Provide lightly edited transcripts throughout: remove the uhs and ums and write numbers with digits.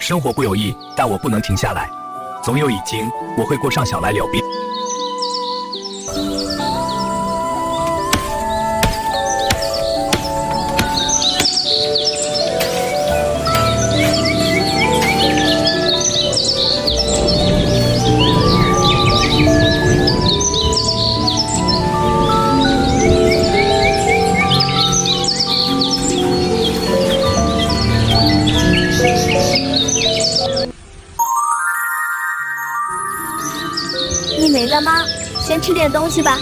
生活不容易，但我不能停下来。总有一天，我会过上小来了别。你没干吗？先吃点东西吧。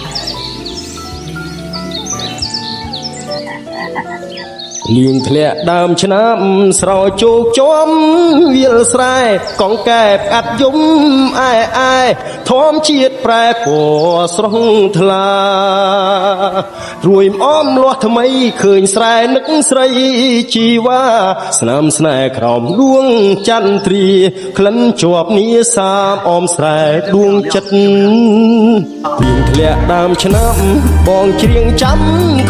លៀងធ្លាក់ដើមឆ្នាំស្រោចជោគចំវាលស្រែកងកែបអាត់យំអែអែធម្មជាតិប្រែពណ៌ស្រស់ថ្លារួយអមលាស់ថ្មីឃើញស្រែនឹកស្រីជីវ៉ាស្នាមស្នេហ៍ក្រោមដួងចន្ទ្រាក្លិនជាប់នីសាមអមស្រែដួងចិត្តលៀងធ្លាក់ដើមឆ្នាំបងច្រៀងចាំ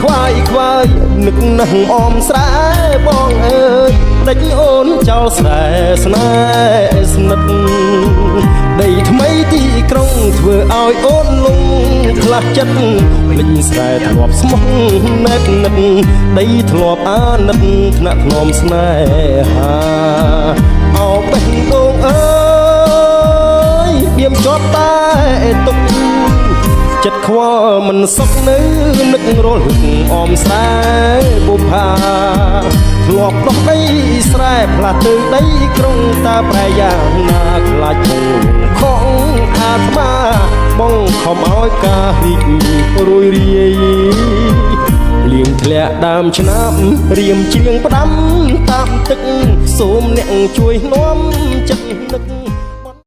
ខ្វាយខ្វាយនឹកណាស់អមស្រែបងអើយដេញអូនចោលស្រែស្នេហ៍ស្និទ្ធដីថ្មីទីក្រុងធ្វើឲ្យអូនលងខ្លះចិត្តលិញស្រែធ្លាប់ស្មោះណែតនិតដីធ្លាប់អាណិតថ្នាក់ធ្នមស្នេហាអោបេះដូងអើយបៀមជាប់តែទុកចិត្តខ្វល់មិនសុខនៅនឹករលឹកអមស្រែបុប្ផាធ្លាប់ដោះដីស្រែផ្លាស់ទៅដីក្រុងតាប្រែយ៉ាងណាខ្លាចពងខំអាត្មាបងខំឲ្យការរីករួយរាយលៀងធ្លាក់ដើមឆ្នាំរៀមច្រៀងផ្ដាំតាមទឹកសូមអ្នកជួយនាំចិត្ត